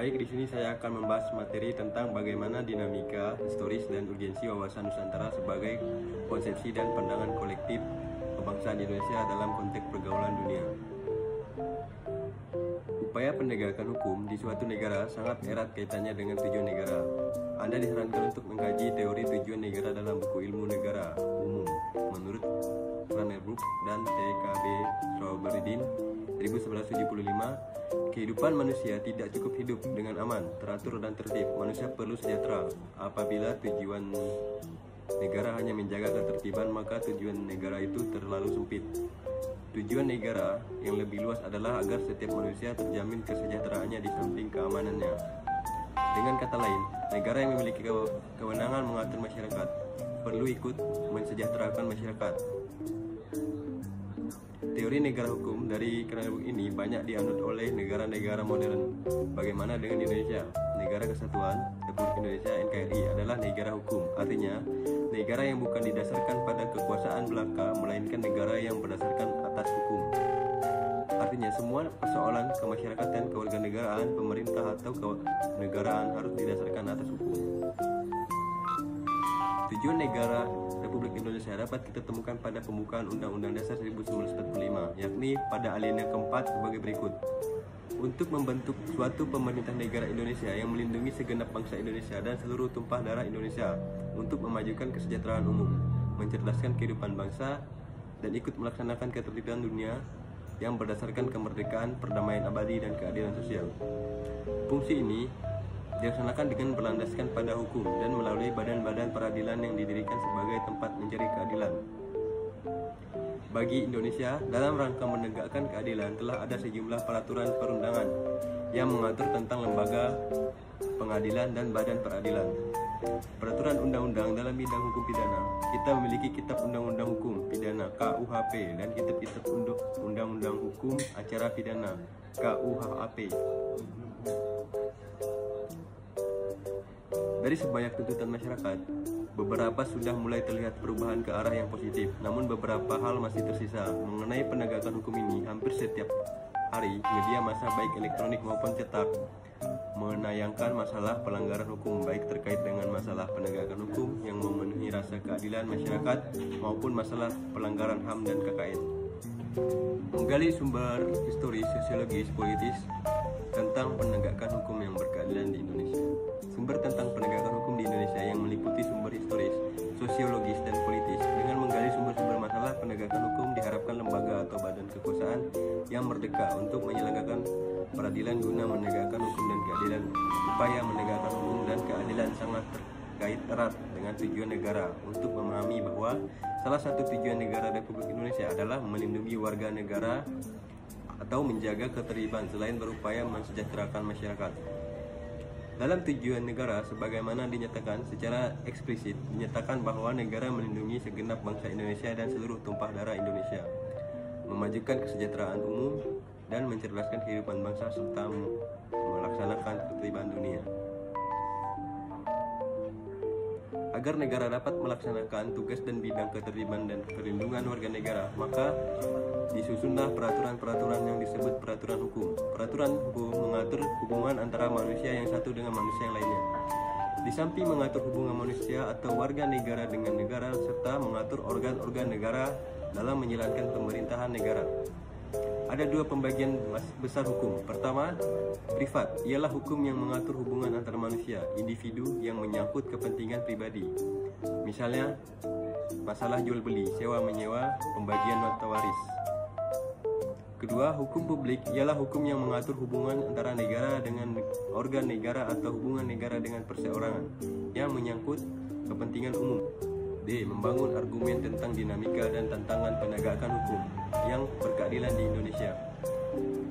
Baik, di sini saya akan membahas materi tentang bagaimana dinamika, historis, dan urgensi wawasan Nusantara sebagai konsepsi dan pandangan kolektif kebangsaan Indonesia dalam konteks pergaulan dunia. Upaya penegakan hukum di suatu negara sangat erat kaitannya dengan tujuan negara. Anda disarankan untuk mengkaji teori tujuan negara dalam buku Ilmu Negara Umum menurut Cranbrook dan T.K.B. Soberdin 1975. Kehidupan manusia tidak cukup hidup dengan aman, teratur, dan tertib. Manusia perlu sejahtera. Apabila tujuan negara hanya menjaga ketertiban, maka tujuan negara itu terlalu sempit. Tujuan negara yang lebih luas adalah agar setiap manusia terjamin kesejahteraannya di samping keamanannya. Dengan kata lain, negara yang memiliki kewenangan mengatur masyarakat perlu ikut mensejahterakan masyarakat. Teori negara hukum dari Cranbrook ini banyak dianut oleh negara-negara modern. Bagaimana dengan Indonesia? Negara Kesatuan Republik Indonesia (NKRI) adalah negara hukum. Artinya, negara yang bukan didasarkan pada kekuasaan belaka, melainkan negara yang berdasarkan atas hukum. Artinya, semua persoalan kemasyarakatan, kewarganegaraan, pemerintah atau kenegaraan harus didasarkan atas hukum. Tujuan negara Republik Indonesia dapat kita temukan pada pembukaan Undang-Undang Dasar 1945, yakni pada alinea keempat sebagai berikut. Untuk membentuk suatu pemerintah negara Indonesia yang melindungi segenap bangsa Indonesia dan seluruh tumpah darah Indonesia, untuk memajukan kesejahteraan umum, mencerdaskan kehidupan bangsa, dan ikut melaksanakan ketertiban dunia yang berdasarkan kemerdekaan, perdamaian abadi, dan keadilan sosial. Fungsi ini dilaksanakan dengan berlandaskan pada hukum dan melalui badan-badan peradilan yang didirikan sebagai tempat mencari keadilan. Bagi Indonesia, dalam rangka menegakkan keadilan telah ada sejumlah peraturan perundangan yang mengatur tentang lembaga pengadilan dan badan peradilan. Peraturan undang-undang dalam bidang hukum pidana, kita memiliki Kitab Undang-Undang Hukum Pidana (KUHP) dan Kitab Undang-Undang Hukum Acara Pidana (KUHAP). Dari sebanyak tuntutan masyarakat, beberapa sudah mulai terlihat perubahan ke arah yang positif, namun beberapa hal masih tersisa. Mengenai penegakan hukum ini, hampir setiap hari media massa baik elektronik maupun cetak menayangkan masalah pelanggaran hukum, baik terkait dengan masalah penegakan hukum yang memenuhi rasa keadilan masyarakat maupun masalah pelanggaran HAM dan KKN. Menggali sumber historis, sosiologis, politis tentang penegakan hukum yang berkeadilan di Indonesia. Sumber tentang penegakan hukum di Indonesia yang meliputi sumber historis, sosiologis, dan politis. Dengan menggali sumber-sumber masalah penegakan hukum, diharapkan lembaga atau badan kekuasaan yang merdeka untuk menyelenggarakan peradilan guna menegakkan hukum dan keadilan. Upaya menegakkan hukum dan keadilan sangat terkait erat dengan tujuan negara. Untuk memahami bahwa salah satu tujuan negara Republik Indonesia adalah melindungi warga negara atau menjaga ketertiban selain berupaya mensejahterakan masyarakat. Dalam tujuan negara, sebagaimana dinyatakan secara eksplisit, dinyatakan bahwa negara melindungi segenap bangsa Indonesia dan seluruh tumpah darah Indonesia, memajukan kesejahteraan umum, dan mencerdaskan kehidupan bangsa serta melaksanakan ketertiban dunia. Agar negara dapat melaksanakan tugas dan bidang ketertiban dan perlindungan warga negara, maka disusunlah peraturan-peraturan yang disebut peraturan hukum. Peraturan hukum mengatur hubungan antara manusia yang satu dengan manusia yang lainnya. Di samping mengatur hubungan manusia atau warga negara dengan negara, serta mengatur organ-organ negara dalam menjalankan pemerintahan negara. Ada dua pembagian besar hukum. Pertama, privat, ialah hukum yang mengatur hubungan antara manusia, individu yang menyangkut kepentingan pribadi. Misalnya, masalah jual beli, sewa menyewa, pembagian harta waris. Kedua, hukum publik ialah hukum yang mengatur hubungan antara negara dengan organ negara atau hubungan negara dengan perseorangan yang menyangkut kepentingan umum. D. Membangun argumen tentang dinamika dan tantangan penegakan hukum yang berkeadilan di Indonesia.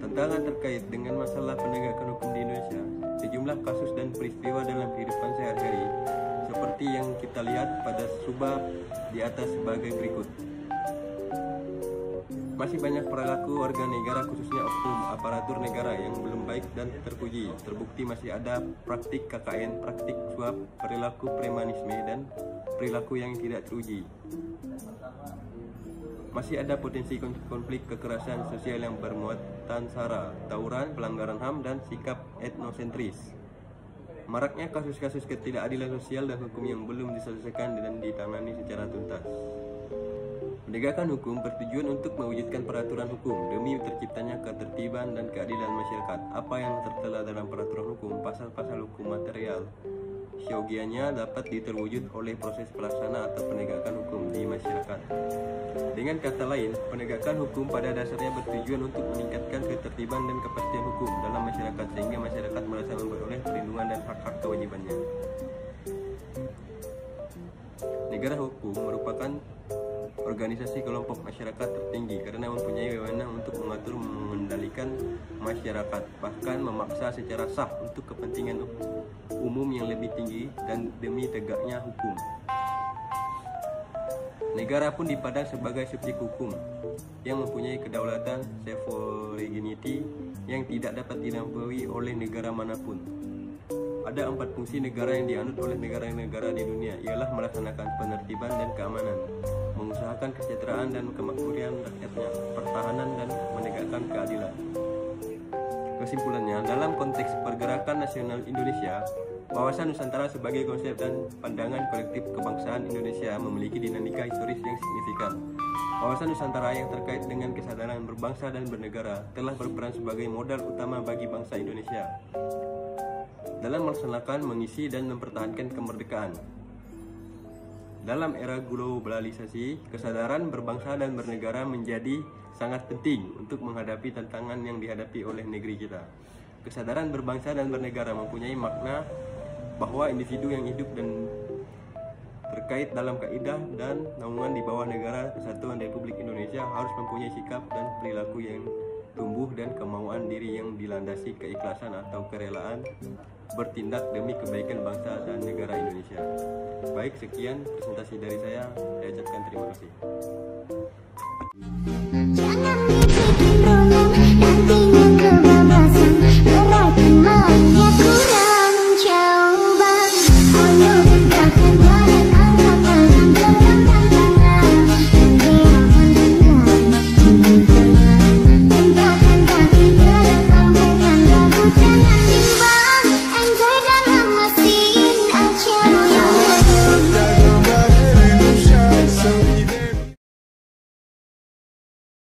Tantangan terkait dengan masalah penegakan hukum di Indonesia, sejumlah kasus dan peristiwa dalam kehidupan sehari-hari, seperti yang kita lihat pada subbab di atas sebagai berikut. Masih banyak perilaku warga negara, khususnya oknum aparatur negara, yang belum baik dan terpuji. Terbukti masih ada praktik KKN, praktik suap, perilaku premanisme, dan perilaku yang tidak teruji. masih ada potensi konflik kekerasan sosial yang bermuatan sara, tawuran, pelanggaran HAM, dan sikap etnosentris. Maraknya kasus-kasus ketidakadilan sosial dan hukum yang belum diselesaikan dan ditangani secara tuntas. Penegakan hukum bertujuan untuk mewujudkan peraturan hukum demi terciptanya ketertiban dan keadilan masyarakat. Apa yang tertera dalam peraturan hukum, pasal-pasal hukum material, siogianya dapat diterwujud oleh proses pelaksana atau penegakan hukum di masyarakat. Dengan kata lain, penegakan hukum pada dasarnya bertujuan untuk meningkatkan ketertiban dan kepastian hukum dalam masyarakat sehingga masyarakat merasa memperoleh perlindungan dan hak-hak kewajibannya. Negara hukum merupakan organisasi kelompok masyarakat tertinggi karena mempunyai wewenang untuk mengatur mengendalikan masyarakat, bahkan memaksa secara sah untuk kepentingan umum yang lebih tinggi dan demi tegaknya hukum. Negara pun dipandang sebagai subjek hukum yang mempunyai kedaulatan sovereignty yang tidak dapat dilampaui oleh negara manapun. Ada 4 fungsi negara yang dianut oleh negara-negara di dunia, ialah melaksanakan penertiban dan keamanan, mengusahakan kesejahteraan dan kemakmuran rakyatnya, pertahanan dan menegakkan keadilan. Kesimpulannya, dalam konteks pergerakan nasional Indonesia, wawasan Nusantara sebagai konsep dan pandangan kolektif kebangsaan Indonesia memiliki dinamika historis yang signifikan. Wawasan Nusantara yang terkait dengan kesadaran berbangsa dan bernegara telah berperan sebagai modal utama bagi bangsa Indonesia dalam melaksanakan, mengisi, dan mempertahankan kemerdekaan. Dalam era globalisasi, kesadaran berbangsa dan bernegara menjadi sangat penting untuk menghadapi tantangan yang dihadapi oleh negeri kita. Kesadaran berbangsa dan bernegara mempunyai makna bahwa individu yang hidup dan terkait dalam kaidah dan naungan di bawah negara Kesatuan Republik Indonesia harus mempunyai sikap dan perilaku yang tumbuh dan kemauan diri yang dilandasi keikhlasan atau kerelaan bertindak demi kebaikan bangsa dan negara Indonesia. Baik, sekian presentasi dari saya ucapkan terima kasih.